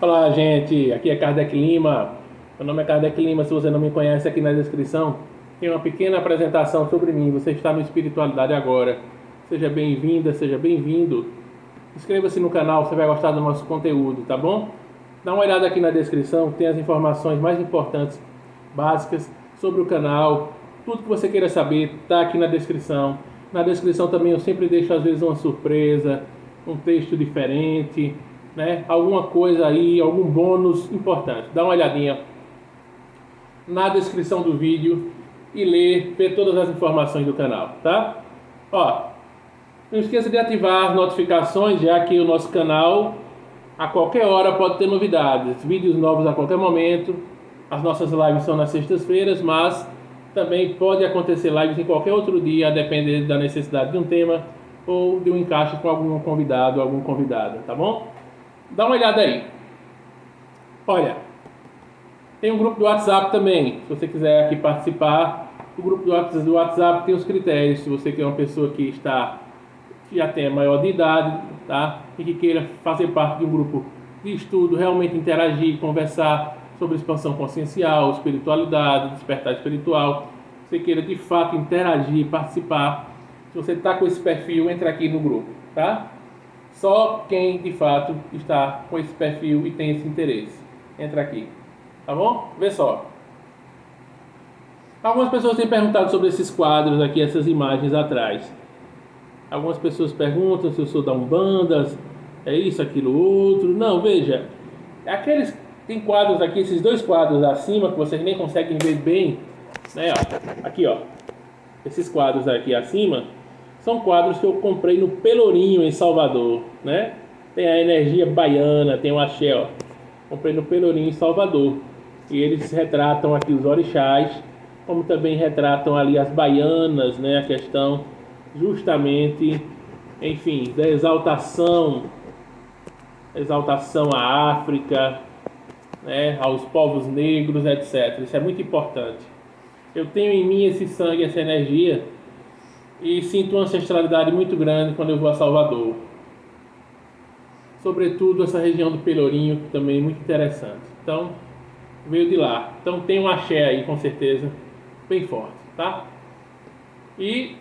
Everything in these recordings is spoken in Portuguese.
Olá, gente. Aqui é Kardec Lima. Meu nome é Kardec Lima. Se você não me conhece, aqui na descrição tem uma pequena apresentação sobre mim. Você está no Espiritualidade Agora. Seja bem-vinda, seja bem-vindo. Inscreva-se no canal, você vai gostar do nosso conteúdo, tá bom? Dá uma olhada aqui na descrição, tem as informações mais importantes, básicas sobre o canal. Tudo que você queira saber está aqui na descrição. Na descrição também eu sempre deixo às vezes uma surpresa, um texto diferente, né? Alguma coisa aí, algum bônus importante. Dá uma olhadinha na descrição do vídeo e vê todas as informações do canal, tá? Ó, não esqueça de ativar as notificações, já que o nosso canal a qualquer hora pode ter novidades, vídeos novos a qualquer momento. As nossas lives são nas sextas-feiras, mas também pode acontecer lives em qualquer outro dia, a depender da necessidade de um tema ou de um encaixe com algum convidado ou alguma convidada, tá bom? Dá uma olhada aí. Olha, tem um grupo do WhatsApp também, se você quiser aqui participar. O grupo do WhatsApp tem os critérios, se você quer uma pessoa que já tem maior de idade, tá? E que queira fazer parte de um grupo de estudo, realmente interagir, conversar sobre expansão consciencial, espiritualidade, despertar espiritual. Se você queira de fato interagir, participar, se você está com esse perfil, entra aqui no grupo, tá? Só quem de fato está com esse perfil e tem esse interesse, entra aqui, tá bom? Vê só. Algumas pessoas têm perguntado sobre esses quadros aqui, essas imagens atrás. Algumas pessoas perguntam se eu sou da Umbanda, é isso, aquilo, outro. Não, veja, tem quadros aqui, esses dois quadros acima, que vocês nem conseguem ver bem, né? Ó, aqui, ó, esses quadros aqui acima, são quadros que eu comprei no Pelourinho, em Salvador, né? Tem a energia baiana, tem o axé, ó. Comprei no Pelourinho, em Salvador. E eles retratam aqui os orixás, como também retratam ali as baianas, né? A questão justamente, enfim, da exaltação à África, né, aos povos negros, etc. Isso é muito importante. Eu tenho em mim esse sangue, essa energia, e sinto uma ancestralidade muito grande quando eu vou a Salvador. Sobretudo essa região do Pelourinho, que também é muito interessante. Então, veio de lá. Então tem um axé aí, com certeza, bem forte, tá? E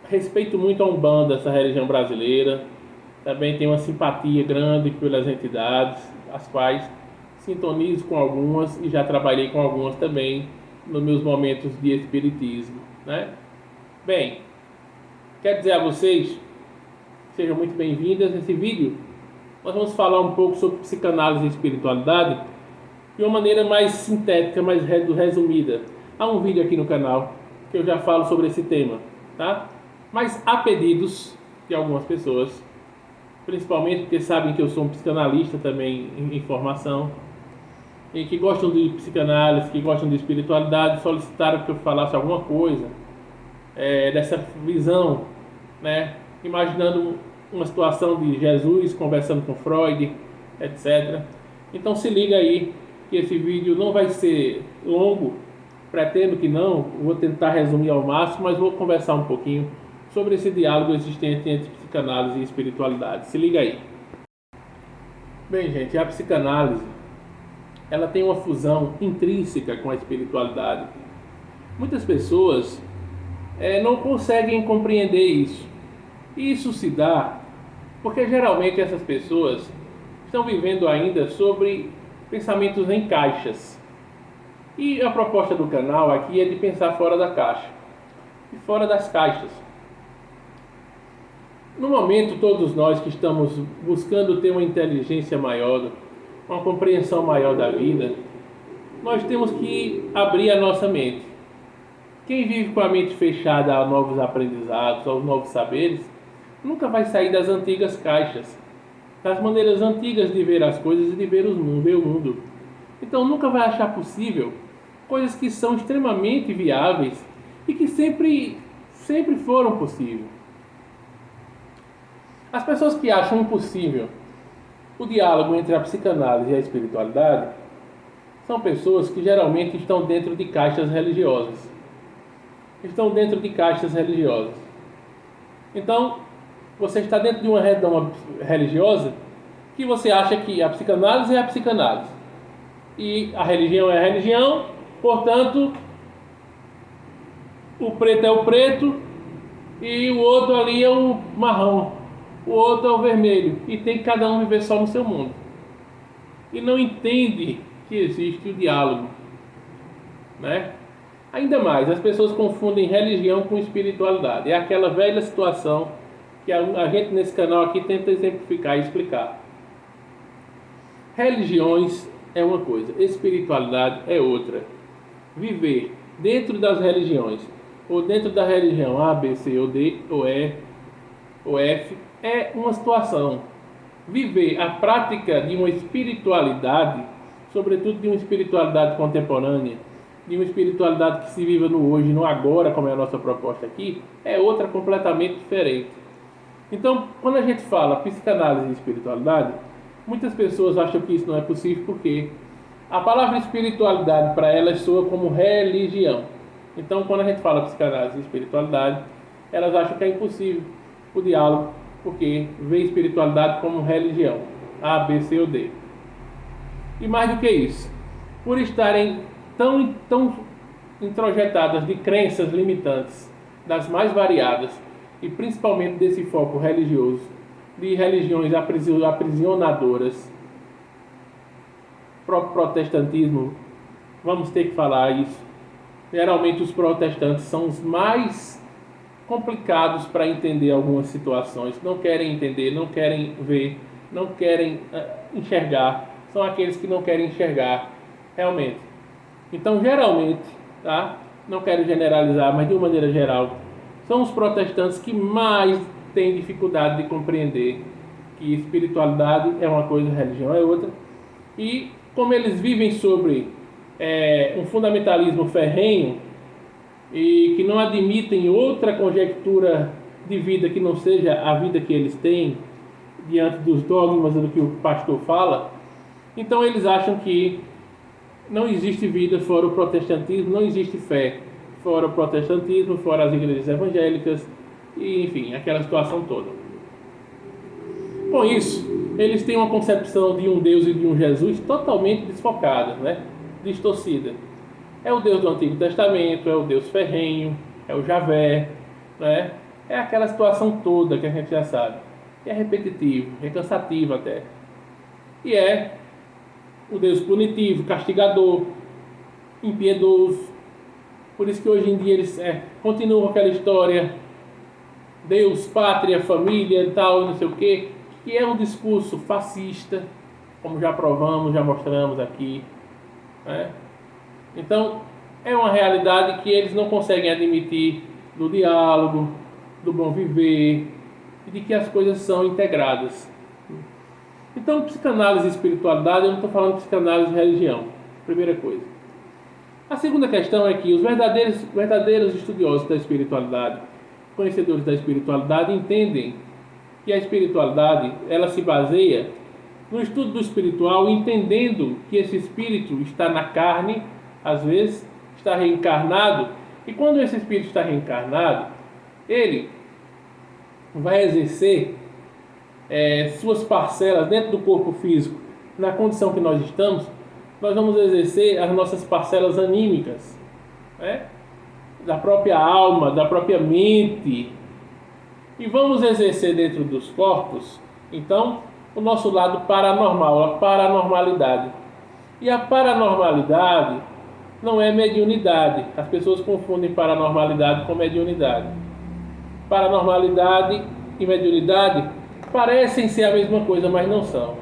respeito muito a Umbanda, essa religião brasileira. Também tenho uma simpatia grande pelas entidades, as quais sintonizo com algumas e já trabalhei com algumas também nos meus momentos de espiritismo, né? Bem, quero dizer a vocês, sejam muito bem-vindas. Nesse vídeo nós vamos falar um pouco sobre psicanálise e espiritualidade de uma maneira mais sintética, mais resumida. Há um vídeo aqui no canal que eu já falo sobre esse tema, tá? Mas há pedidos de algumas pessoas, principalmente porque sabem que eu sou um psicanalista também em formação, e que gostam de psicanálise, que gostam de espiritualidade, solicitaram que eu falasse alguma coisa dessa visão, né? Imaginando uma situação de Jesus conversando com Freud, etc. Então se liga aí, que esse vídeo não vai ser longo, pretendo que não, vou tentar resumir ao máximo, mas vou conversar um pouquinho sobre esse diálogo existente entre psicanálise e espiritualidade. Se liga aí. Bem, gente, a psicanálise, ela tem uma fusão intrínseca com a espiritualidade. Muitas pessoas não conseguem compreender isso. E isso se dá porque geralmente essas pessoas estão vivendo ainda sobre pensamentos em caixas. E a proposta do canal aqui é de pensar fora da caixa e fora das caixas. No momento, todos nós que estamos buscando ter uma inteligência maior, uma compreensão maior da vida, nós temos que abrir a nossa mente. Quem vive com a mente fechada a novos aprendizados, aos novos saberes, nunca vai sair das antigas caixas, das maneiras antigas de ver as coisas e de ver o mundo. Então nunca vai achar possível coisas que são extremamente viáveis e que sempre foram possíveis. As pessoas que acham impossível o diálogo entre a psicanálise e a espiritualidade são pessoas que geralmente estão dentro de caixas religiosas. Então, você está dentro de uma redoma religiosa que você acha que a psicanálise é a psicanálise e a religião é a religião, portanto, o preto é o preto e o outro ali é o marrom, o outro é o vermelho, e tem que cada um viver só no seu mundo. E não entende que existe o diálogo, né? Ainda mais, as pessoas confundem religião com espiritualidade. É aquela velha situação que a gente nesse canal aqui tenta exemplificar e explicar. Religiões é uma coisa, espiritualidade é outra. Viver dentro das religiões, ou dentro da religião A, B, C, ou D, ou E, ou F, é uma situação. Viver a prática de uma espiritualidade, sobretudo de uma espiritualidade contemporânea, de uma espiritualidade que se viva no hoje, no agora, como é a nossa proposta aqui, é outra completamente diferente. Então, quando a gente fala psicanálise e espiritualidade, muitas pessoas acham que isso não é possível porque a palavra espiritualidade para elas soa como religião. Então, quando a gente fala psicanálise e espiritualidade, elas acham que é impossível o diálogo, porque vê espiritualidade como religião, A, B, C ou D. E mais do que isso, por estarem tão introjetadas de crenças limitantes, das mais variadas, e principalmente desse foco religioso, de religiões aprisionadoras, próprio protestantismo, vamos ter que falar isso. Geralmente os protestantes são os mais complicados para entender algumas situações, não querem entender, não querem ver, não querem enxergar, são aqueles que não querem enxergar realmente. Então, geralmente, tá? Não quero generalizar, mas de uma maneira geral, são os protestantes que mais têm dificuldade de compreender que espiritualidade é uma coisa, religião é outra, e como eles vivem sobre um fundamentalismo ferrenho e que não admitem outra conjectura de vida que não seja a vida que eles têm diante dos dogmas do que o pastor fala, então eles acham que não existe vida fora o protestantismo, não existe fé fora o protestantismo, fora as igrejas evangélicas, e enfim, aquela situação toda. Com isso, eles têm uma concepção de um Deus e de um Jesus totalmente desfocada, né? Distorcida. É o Deus do Antigo Testamento, é o Deus ferrenho, é o Javé, né? É aquela situação toda que a gente já sabe. É repetitivo, é cansativo até. E é o Deus punitivo, castigador, impiedoso. Por isso que hoje em dia eles continuam aquela história Deus, pátria, família e tal, não sei o quê, que é um discurso fascista, como já provamos, já mostramos aqui, né? Então, é uma realidade que eles não conseguem admitir do diálogo, do bom viver, e de que as coisas são integradas. Então, psicanálise e espiritualidade, eu não estou falando de psicanálise e religião, primeira coisa. A segunda questão é que os verdadeiros estudiosos da espiritualidade, conhecedores da espiritualidade, entendem que a espiritualidade, ela se baseia no estudo do espiritual, entendendo que esse espírito está na carne, às vezes está reencarnado, e quando esse espírito está reencarnado, ele vai exercer suas parcelas dentro do corpo físico, na condição que nós estamos, nós vamos exercer as nossas parcelas anímicas, né? Da própria alma, da própria mente, e vamos exercer dentro dos corpos, então, o nosso lado paranormal, a paranormalidade. E a paranormalidade não é mediunidade. As pessoas confundem paranormalidade com mediunidade. Paranormalidade e mediunidade parecem ser a mesma coisa, mas não são,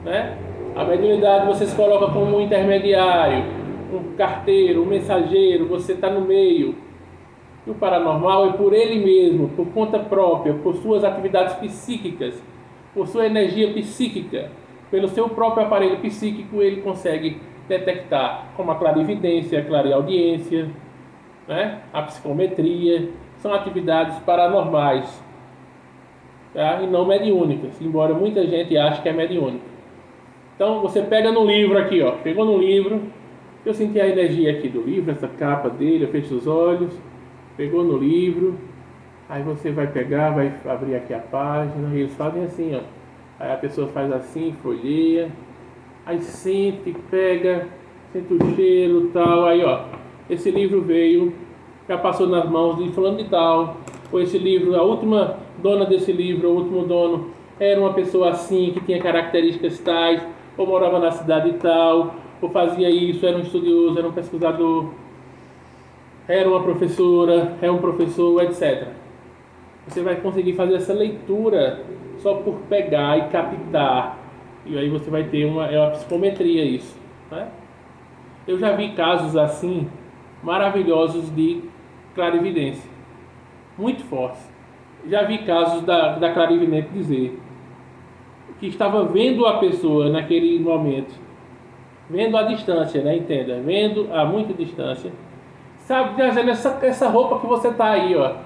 né? A mediunidade você se coloca como um intermediário, um carteiro, um mensageiro, você está no meio. E o paranormal é por ele mesmo, por conta própria, por suas atividades psíquicas, por sua energia psíquica, pelo seu próprio aparelho psíquico, ele consegue detectar, como a clarividência, a clareaudiência, né? A psicometria, são atividades paranormais, tá? E não mediúnicas, embora muita gente ache que é mediúnica. Então você pega no livro aqui, ó, pegou no livro, eu senti a energia aqui do livro, essa capa dele, eu fecho os olhos, pegou no livro, aí você vai pegar, vai abrir aqui a página, e eles fazem assim, ó, Aí a pessoa faz assim, folheia, aí sente, pega, sente o cheiro e tal. Aí, ó, esse livro veio, já passou nas mãos de fulano de tal. Ou esse livro, a última dona desse livro, o último dono, era uma pessoa assim, que tinha características tais, ou morava na cidade tal, ou fazia isso, era um estudioso, era um pesquisador, era uma professora, é um professor, etc. Você vai conseguir fazer essa leitura só por pegar e captar. E aí você vai ter uma psicometria isso, né? Eu já vi casos assim, maravilhosos de clarividência, muito fortes. Já vi casos da clarividente dizer que estava vendo a pessoa naquele momento, vendo a distância, né? Entenda, vendo a muita distância, sabe, dizendo essa roupa que você tá aí, ó,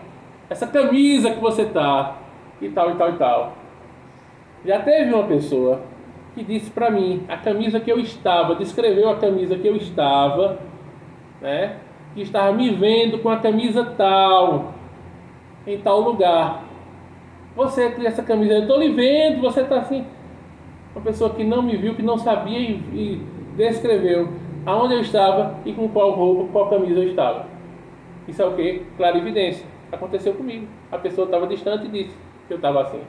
essa camisa que você tá, e tal, e tal, e tal. Já teve uma pessoa que disse para mim, a camisa que eu estava, descreveu a camisa que eu estava, né? Que estava me vendo com a camisa tal, em tal lugar. Você tem essa camisa, eu estou lhe vendo, você está assim. Uma pessoa que não me viu, que não sabia e descreveu aonde eu estava e com qual roupa, qual camisa eu estava. Isso é o que? Clarividência. Aconteceu comigo. A pessoa estava distante e disse que eu estava assim.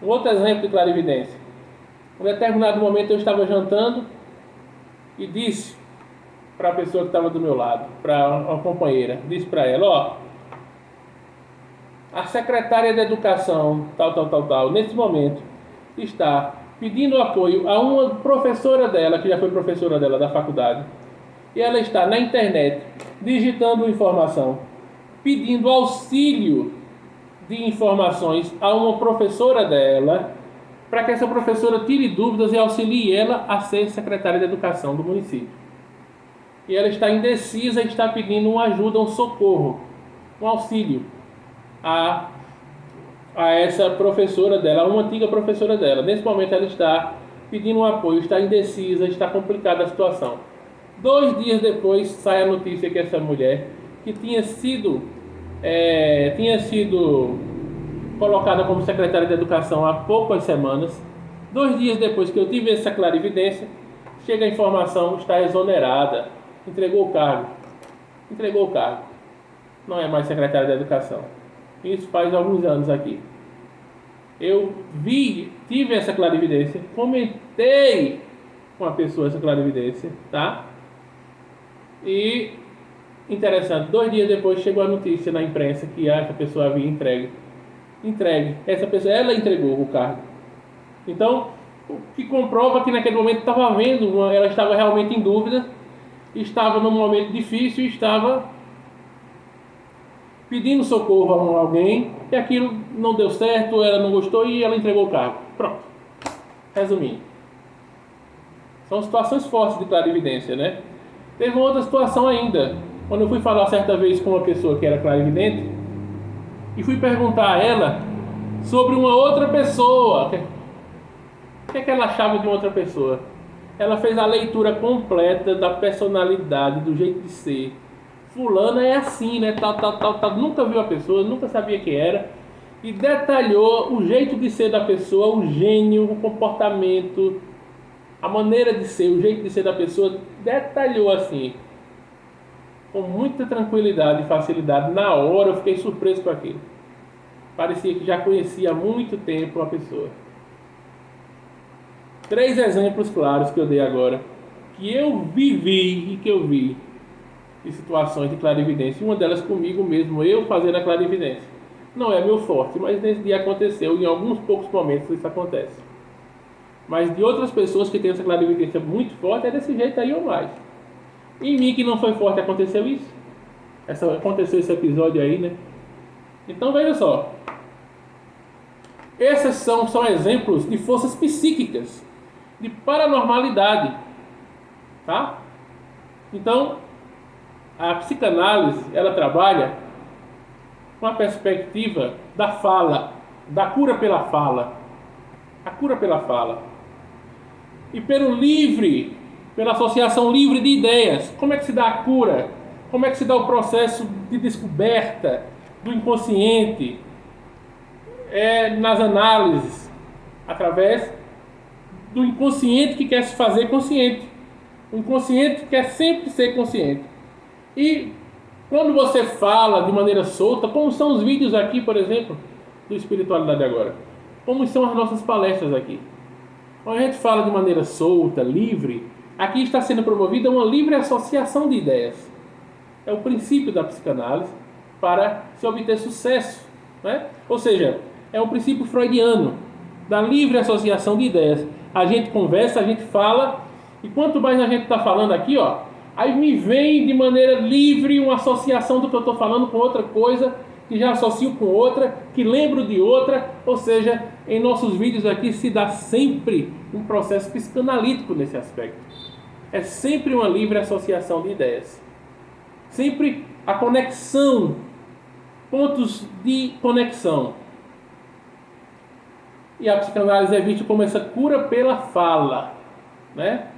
Um outro exemplo de clarividência. Em um determinado momento eu estava jantando e disse para a pessoa que estava do meu lado, para uma companheira, disse para ela, ó, a secretária de educação, tal, nesse momento, está pedindo apoio a uma professora dela, que já foi professora dela da faculdade, e ela está na internet, digitando informação, pedindo auxílio de informações a uma professora dela, para que essa professora tire dúvidas e auxilie ela a ser secretária de educação do município. E ela está indecisa e está pedindo uma ajuda, um socorro, um auxílio a essa professora dela, a uma antiga professora dela. Nesse momento ela está pedindo um apoio, está indecisa, está complicada a situação. 2 dias depois sai a notícia que essa mulher, que tinha sido colocada como secretária de educação há poucas semanas, 2 dias depois que eu tive essa clarividência, chega a informação, está exonerada, entregou o cargo, não é mais secretária de educação. Isso faz alguns anos aqui. Eu tive essa clarividência, comentei com a pessoa essa clarividência, tá? E interessante, 2 dias depois chegou a notícia na imprensa que essa pessoa havia entregue. Essa pessoa, ela entregou o cargo. Então, o que comprova que naquele momento estava vendo, ela estava realmente em dúvida, estava num momento difícil, estava pedindo socorro a alguém, e aquilo não deu certo, ela não gostou e ela entregou o cargo. Pronto. Resumindo. São situações fortes de clarividência, né? Teve uma outra situação ainda, quando eu fui falar certa vez com uma pessoa que era clarividente, e fui perguntar a ela sobre uma outra pessoa. O que é que ela achava de uma outra pessoa? Ela fez a leitura completa da personalidade, do jeito de ser. Fulana é assim, né? Tal. Nunca viu a pessoa, nunca sabia quem era. E detalhou o jeito de ser da pessoa, o gênio, o comportamento, a maneira de ser, o jeito de ser da pessoa. Detalhou assim, com muita tranquilidade e facilidade. Na hora eu fiquei surpreso com aquilo. Parecia que já conhecia há muito tempo a pessoa. 3 exemplos claros que eu dei agora, que eu vivi e que eu vi de situações de clarividência. Uma delas comigo mesmo, eu fazendo a clarividência. Não é meu forte, mas nesse dia aconteceu. Em alguns poucos momentos isso acontece. Mas de outras pessoas que têm essa clarividência muito forte, é desse jeito aí ou mais. Em mim que não foi forte, aconteceu isso? Aconteceu esse episódio aí, né? Então veja só. Esses são exemplos de forças psíquicas, de paranormalidade, tá? Então, a psicanálise, ela trabalha com a perspectiva da fala, da cura pela fala. A cura pela fala. E pela associação livre de ideias. Como é que se dá a cura? Como é que se dá o processo de descoberta do inconsciente? Nas análises, através do inconsciente que quer se fazer consciente. O inconsciente quer sempre ser consciente. E quando você fala de maneira solta, como são os vídeos aqui, por exemplo, do Espiritualidade Agora, como são as nossas palestras aqui. Quando a gente fala de maneira solta, livre, aqui está sendo promovida uma livre associação de ideias. É o princípio da psicanálise para se obter sucesso, né? Ou seja, é um princípio freudiano da livre associação de ideias. A gente conversa, a gente fala, e quanto mais a gente está falando aqui, ó, aí me vem de maneira livre uma associação do que eu estou falando com outra coisa, que já associo com outra, que lembro de outra. Ou seja, em nossos vídeos aqui se dá sempre um processo psicanalítico nesse aspecto. É sempre uma livre associação de ideias. Sempre a conexão, pontos de conexão. E a psicanálise é vista como essa cura pela fala, né?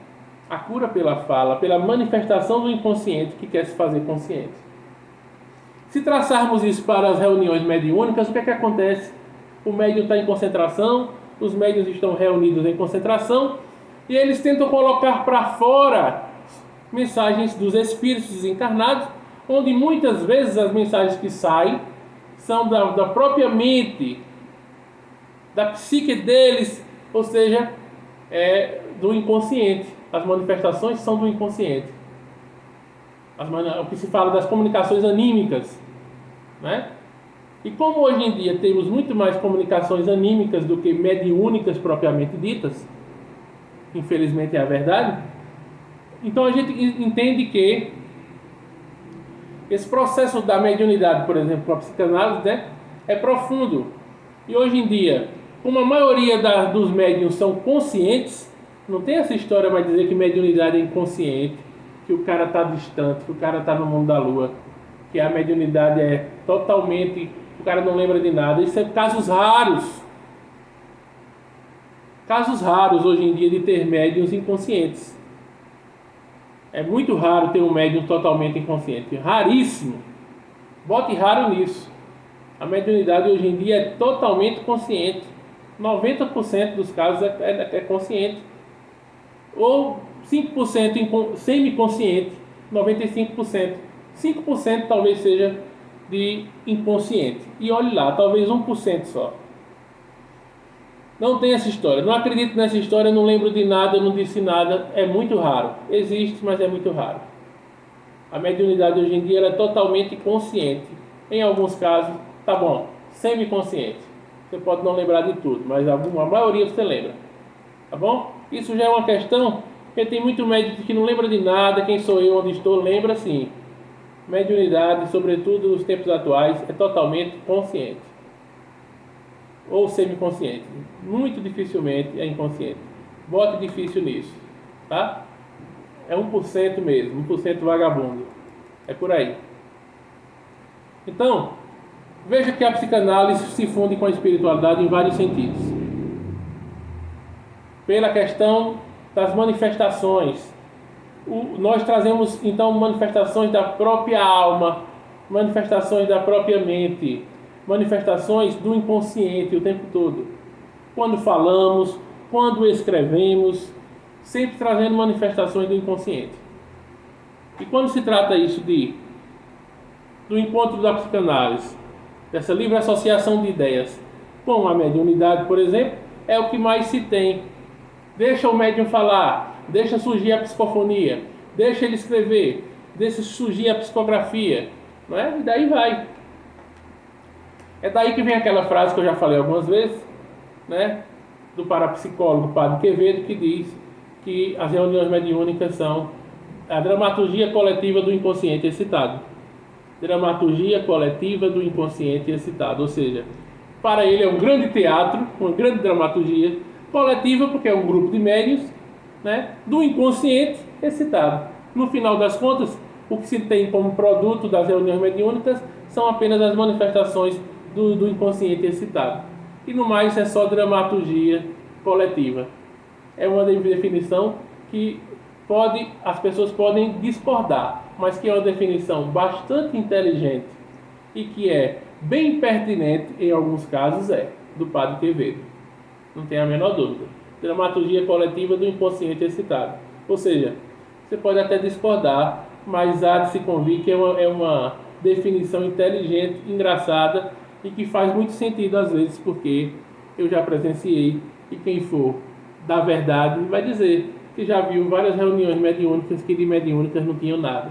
A cura pela fala, pela manifestação do inconsciente que quer se fazer consciente. Se traçarmos isso para as reuniões mediúnicas, o que é que acontece? O médium está em concentração, os médiuns estão reunidos em concentração, e eles tentam colocar para fora mensagens dos espíritos desencarnados, onde muitas vezes as mensagens que saem são da própria mente, da psique deles, ou seja, do inconsciente. As manifestações são do inconsciente. O que se fala das comunicações anímicas, né? E como hoje em dia temos muito mais comunicações anímicas do que mediúnicas propriamente ditas, infelizmente é a verdade, então a gente entende que esse processo da mediunidade, por exemplo, com a psicanálise, né, é profundo. E hoje em dia, como a maioria dos médiuns são conscientes, não tem essa história mais dizer que mediunidade é inconsciente, que o cara está distante, que o cara está no mundo da lua, que a mediunidade é totalmente, o cara não lembra de nada. Isso é casos raros. Casos raros hoje em dia de ter médiuns inconscientes. É muito raro ter um médium totalmente inconsciente. Raríssimo. Bote raro nisso. A mediunidade hoje em dia é totalmente consciente. 90% dos casos é consciente. Ou 5% semiconsciente. 95%. 5% talvez seja de inconsciente. E olhe lá, talvez 1% só. Não tem essa história. Não acredito nessa história, não lembro de nada, não disse nada. É muito raro. Existe, mas é muito raro. A mediunidade hoje em dia ela é totalmente consciente. Em alguns casos, tá bom, semiconsciente. Você pode não lembrar de tudo, mas a maioria você lembra. Tá bom? Isso já é uma questão, porque tem muito médium que não lembra de nada. Quem sou eu, onde estou, lembra sim. Mediunidade, sobretudo nos tempos atuais, é totalmente consciente. Ou semiconsciente. Muito dificilmente é inconsciente. Bote difícil nisso. Tá? É 1% mesmo. 1% vagabundo. É por aí. Então, veja que a psicanálise se funde com a espiritualidade em vários sentidos. Pela questão das manifestações. Nós trazemos então manifestações da própria alma, manifestações da própria mente, manifestações do inconsciente o tempo todo. Quando falamos, quando escrevemos, sempre trazendo manifestações do inconsciente. E quando se trata isso do encontro da psicanálise, dessa livre associação de ideias com a mediunidade, por exemplo, é o que mais se tem. Deixa o médium falar, deixa surgir a psicofonia, deixa ele escrever, deixa surgir a psicografia, não é? E daí vai. É daí que vem aquela frase que eu já falei algumas vezes, né? Do parapsicólogo Padre Quevedo, que diz que as reuniões mediúnicas são a dramaturgia coletiva do inconsciente excitado. Dramaturgia coletiva do inconsciente excitado, ou seja, para ele é um grande teatro, uma grande dramaturgia coletiva, porque é um grupo de médiuns, né, do inconsciente excitado. No final das contas, o que se tem como produto das reuniões mediúnicas são apenas as manifestações do inconsciente excitado. E no mais é só dramaturgia coletiva. É uma definição que as pessoas podem discordar, mas que é uma definição bastante inteligente e que é bem pertinente em alguns casos, do Padre Quevedo. Não tem a menor dúvida. Dramaturgia coletiva do inconsciente excitado. Ou seja, você pode até discordar, mas há de se convir que é uma definição inteligente, engraçada e que faz muito sentido às vezes, porque eu já presenciei e quem for da verdade vai dizer que já viu várias reuniões mediúnicas que de mediúnicas não tinham nada.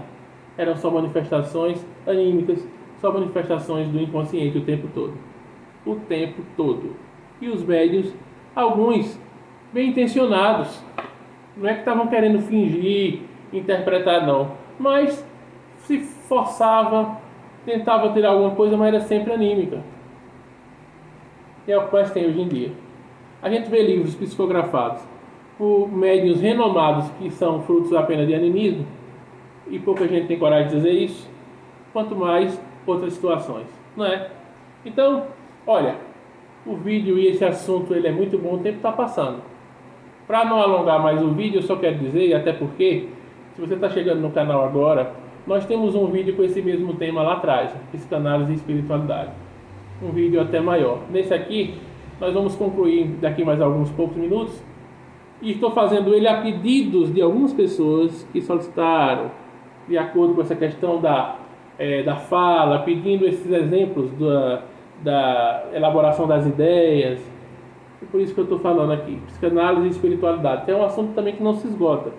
Eram só manifestações anímicas, só manifestações do inconsciente o tempo todo. O tempo todo. E os médiuns, alguns bem intencionados, não é que estavam querendo fingir, interpretar não, mas se forçava, tentava ter alguma coisa, mas era sempre anímica. E é o que mais tem hoje em dia. A gente vê livros psicografados por médiuns renomados que são frutos apenas de animismo, e pouca gente tem coragem de dizer isso, quanto mais outras situações, não é? Então, olha, o vídeo e esse assunto ele é muito bom, o tempo está passando. Para não alongar mais o vídeo, eu só quero dizer, até porque, se você está chegando no canal agora, nós temos um vídeo com esse mesmo tema lá atrás, psicanálise e espiritualidade. Um vídeo até maior. Nesse aqui, nós vamos concluir daqui mais alguns poucos minutos, e estou fazendo ele a pedidos de algumas pessoas que solicitaram, de acordo com essa questão da fala, pedindo esses exemplos da elaboração das ideias. E por isso que eu estou falando aqui, psicanálise e espiritualidade, que é um assunto também que não se esgota.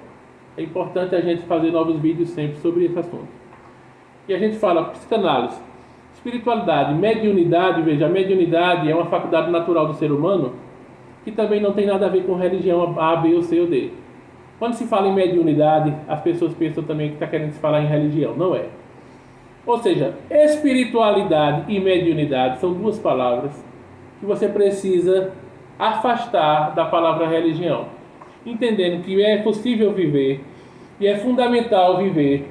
É importante a gente fazer novos vídeos sempre sobre esse assunto. E a gente fala psicanálise, espiritualidade, mediunidade. Veja, a mediunidade é uma faculdade natural do ser humano que também não tem nada a ver com religião A, B ou C ou D. Quando se fala em mediunidade, as pessoas pensam também que está querendo se falar em religião. Não é. Ou seja, espiritualidade e mediunidade são duas palavras que você precisa afastar da palavra religião, entendendo que é possível viver e é fundamental viver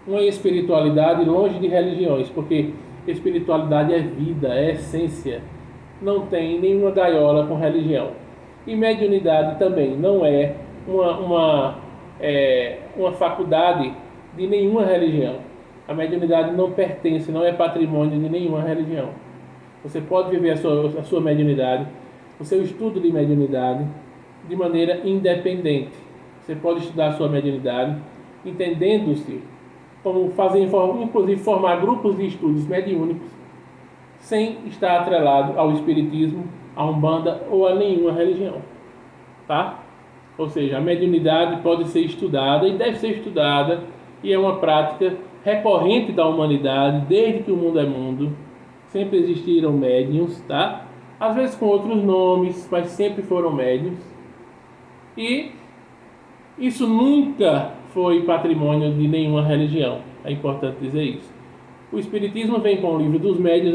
uma espiritualidade longe de religiões, porque espiritualidade é vida, é essência, não tem nenhuma gaiola com religião. E mediunidade também não é uma faculdade de nenhuma religião. A mediunidade não pertence, não é patrimônio de nenhuma religião. Você pode viver a sua mediunidade, o seu estudo de mediunidade, de maneira independente. Você pode estudar a sua mediunidade, entendendo-se como fazer, inclusive, formar grupos de estudos mediúnicos, sem estar atrelado ao espiritismo, a umbanda ou a nenhuma religião. Tá? Ou seja, a mediunidade pode ser estudada e deve ser estudada, e é uma prática recorrente da humanidade desde que o mundo é mundo. Sempre existiram médiuns, tá? Às vezes com outros nomes, mas sempre foram médiuns. E isso nunca foi patrimônio de nenhuma religião. É importante dizer isso. O Espiritismo vem com o livro dos médiuns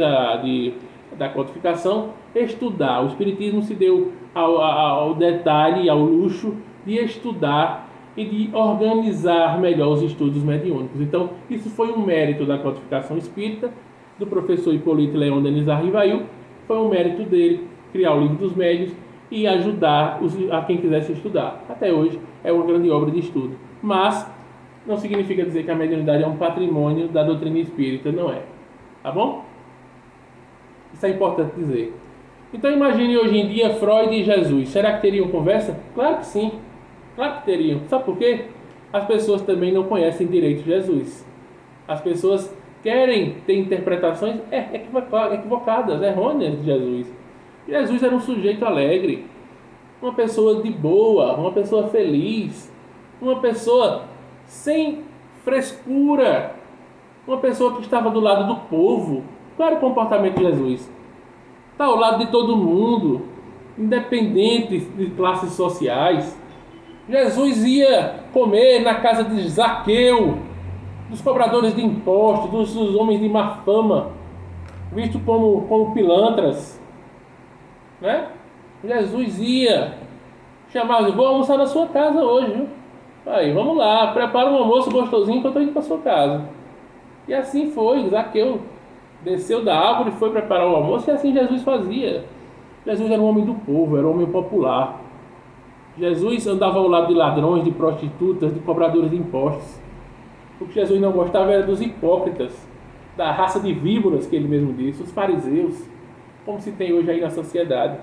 da codificação estudar. O Espiritismo se deu ao detalhe, ao luxo de estudar e de organizar melhor os estudos mediúnicos. Então, isso foi um mérito da codificação espírita, do professor Hipólito Leão Denis Arrivail. Foi um mérito dele criar o livro dos médiuns e ajudar a quem quisesse estudar. Até hoje é uma grande obra de estudo. Mas não significa dizer que a mediunidade é um patrimônio da doutrina espírita, não é. Tá bom? Isso é importante dizer. Então imagine hoje em dia Freud e Jesus. Será que teriam conversa? Claro que sim. Claro que teriam. Sabe por quê? As pessoas também não conhecem direito Jesus. As pessoas querem ter interpretações equivocadas, errôneas de Jesus. Jesus era um sujeito alegre, uma pessoa de boa, uma pessoa feliz, uma pessoa sem frescura, uma pessoa que estava do lado do povo. Qual era o comportamento de Jesus? Está ao lado de todo mundo, independente de classes sociais. Jesus ia comer na casa de Zaqueu, dos cobradores de impostos, dos homens de má fama, visto como pilantras, né? Jesus ia chamar, vou almoçar na sua casa hoje, viu? Aí, vamos lá, prepara um almoço gostosinho que eu estou indo para sua casa. E assim foi, Zaqueu desceu da árvore e foi preparar o almoço, e assim Jesus fazia. Jesus era um homem do povo, era um homem popular. Jesus andava ao lado de ladrões, de prostitutas, de cobradores de impostos. O que Jesus não gostava era dos hipócritas, da raça de víboras, que ele mesmo disse, os fariseus, como se tem hoje aí na sociedade.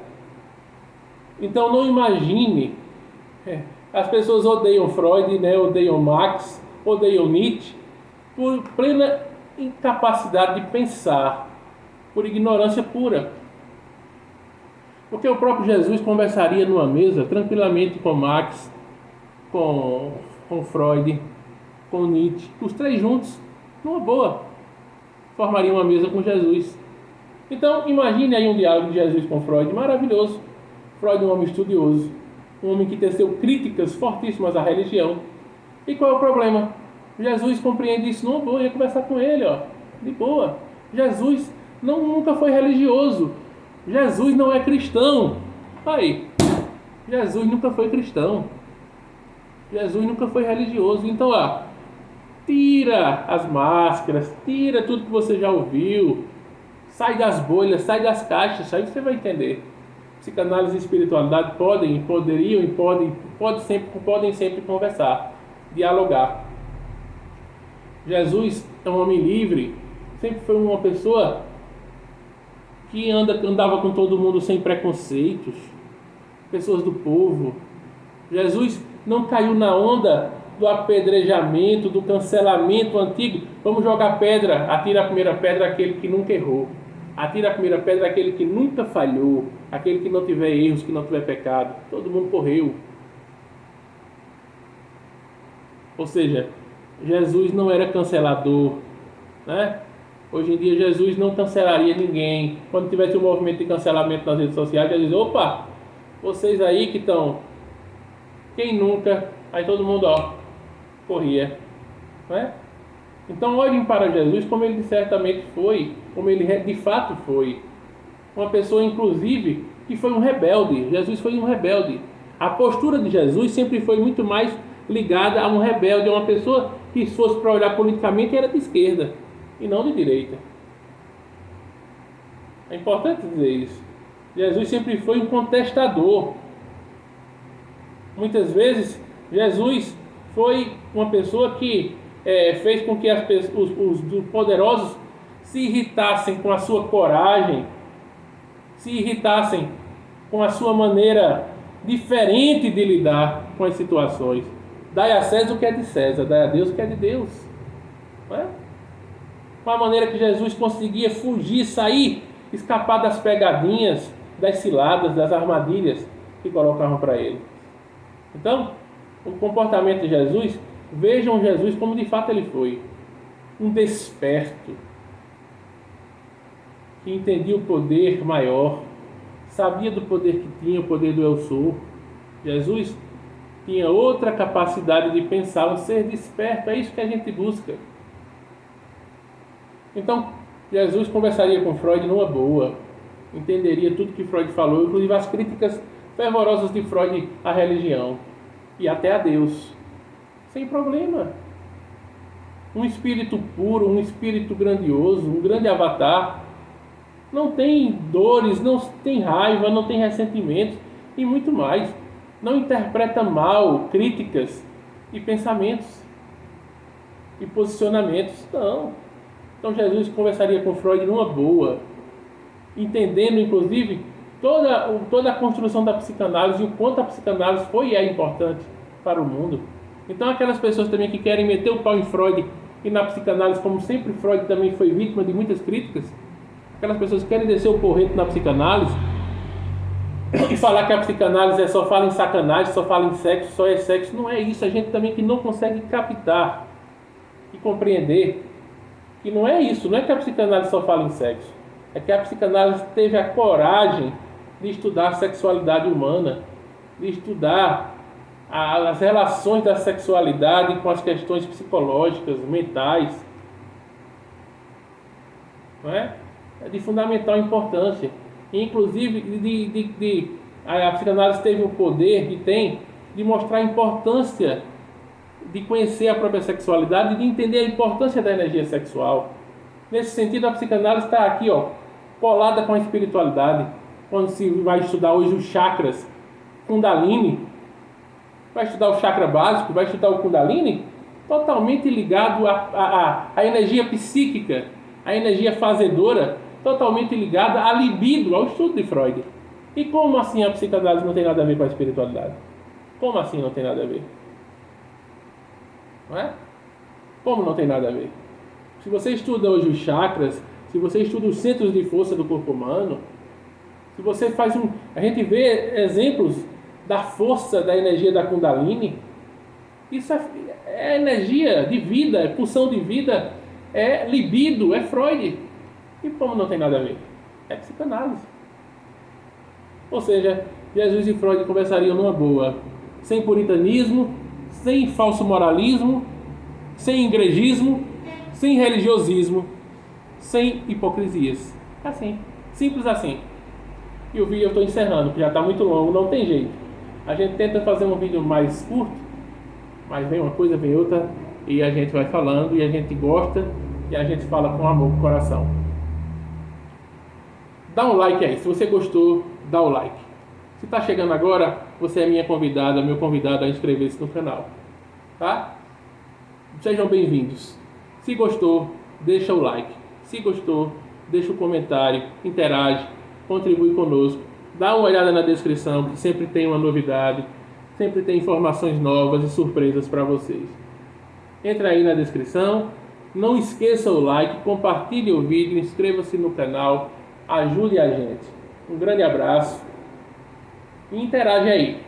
Então não imagine, as pessoas odeiam Freud, né? Odeiam Marx, odeiam Nietzsche, por plena incapacidade de pensar, por ignorância pura. Porque o próprio Jesus conversaria numa mesa tranquilamente com Marx, com Freud, com Nietzsche, os três juntos, numa boa, formariam uma mesa com Jesus. Então imagine aí um diálogo de Jesus com Freud, maravilhoso. Freud é um homem estudioso, um homem que teceu críticas fortíssimas à religião. E qual é o problema? Jesus compreende isso numa boa, ia conversar com ele, de boa. Jesus nunca foi religioso. Jesus não é cristão. Aí, Jesus nunca foi cristão. Jesus nunca foi religioso. Então, tira as máscaras, tira tudo que você já ouviu, sai das bolhas, sai das caixas, aí você vai entender. Psicanálise e espiritualidade podem sempre conversar, dialogar. Jesus é um homem livre, sempre foi uma pessoa que andava com todo mundo sem preconceitos, pessoas do povo. Jesus não caiu na onda do apedrejamento, do cancelamento antigo. Vamos jogar pedra, atira a primeira pedra aquele que nunca errou. Atira a primeira pedra aquele que nunca falhou, aquele que não tiver erros, que não tiver pecado. Todo mundo correu. Ou seja, Jesus não era cancelador, né? Hoje em dia Jesus não cancelaria ninguém. Quando tivesse um movimento de cancelamento nas redes sociais, Jesus diz: opa, vocês aí que estão, quem nunca? Aí todo mundo corria, né? Então olhem para Jesus como ele certamente foi, como ele de fato foi. Uma pessoa, inclusive, que foi um rebelde. Jesus foi um rebelde. A postura de Jesus sempre foi muito mais ligada a um rebelde, a uma pessoa que, se fosse para olhar politicamente, era de esquerda e não de direita. É importante dizer isso. Jesus sempre foi um contestador. Muitas vezes, Jesus foi uma pessoa que fez com que os poderosos se irritassem com a sua coragem, se irritassem com a sua maneira diferente de lidar com as situações. Dai a César o que é de César, dai a Deus o que é de Deus. Não é? Com a maneira que Jesus conseguia fugir, sair, escapar das pegadinhas, das ciladas, das armadilhas que colocavam para ele. Então, o comportamento de Jesus, vejam Jesus como de fato ele foi. Um desperto, que entendia o poder maior, sabia do poder que tinha, o poder do eu sou. Jesus tinha outra capacidade de pensar, um ser desperto, é isso que a gente busca. Então, Jesus conversaria com Freud numa boa, entenderia tudo que Freud falou, inclusive as críticas fervorosas de Freud à religião e até a Deus, sem problema. Um espírito puro, um espírito grandioso, um grande avatar, não tem dores, não tem raiva, não tem ressentimentos e muito mais. Não interpreta mal críticas e pensamentos e posicionamentos, não. Então Jesus conversaria com Freud numa boa, entendendo inclusive toda a construção da psicanálise e o quanto a psicanálise foi e é importante para o mundo. Então aquelas pessoas também que querem meter o pau em Freud e na psicanálise, como sempre Freud também foi vítima de muitas críticas, aquelas pessoas que querem descer o porrete na psicanálise e falar que a psicanálise só fala em sacanagem, só fala em sexo, só é sexo, não é isso. A gente também que não consegue captar e compreender que não é isso, não é que a psicanálise só fala em sexo, é que a psicanálise teve a coragem de estudar a sexualidade humana, de estudar as relações da sexualidade com as questões psicológicas, mentais, não é? É de fundamental importância. Inclusive, a psicanálise teve o poder, e tem, de mostrar a importância de conhecer a própria sexualidade e de entender a importância da energia sexual. Nesse sentido, a psicanálise está aqui, colada com a espiritualidade. Quando se vai estudar hoje os chakras, Kundalini, vai estudar o chakra básico, vai estudar o Kundalini, totalmente ligado à energia psíquica, à energia fazedora, totalmente ligada à libido, ao estudo de Freud. E como assim a psicanálise não tem nada a ver com a espiritualidade? Como assim não tem nada a ver? Não é? Como não tem nada a ver? Se você estuda hoje os chakras, se você estuda os centros de força do corpo humano, se você faz um... A gente vê exemplos da força da energia da Kundalini. Isso é energia de vida, é pulsão de vida, é libido, é Freud. E como não tem nada a ver? É psicanálise. Ou seja, Jesus e Freud conversariam numa boa, sem puritanismo, sem falso moralismo, sem igrejismo, sem religiosismo, sem hipocrisias. Assim, simples assim. E o vídeo eu estou encerrando, porque já está muito longo, não tem jeito. A gente tenta fazer um vídeo mais curto, mas vem uma coisa, vem outra, e a gente vai falando, e a gente gosta, e a gente fala com amor no coração. Dá um like aí, se você gostou, dá o like. Se está chegando agora, você é minha convidada, meu convidado a inscrever-se no canal. Tá? Sejam bem-vindos. Se gostou, deixa o like. Se gostou, deixa o comentário, interage, contribui conosco. Dá uma olhada na descrição, que sempre tem uma novidade, sempre tem informações novas e surpresas para vocês. Entra aí na descrição. Não esqueça o like, compartilhe o vídeo, inscreva-se no canal, ajude a gente. Um grande abraço e interage aí.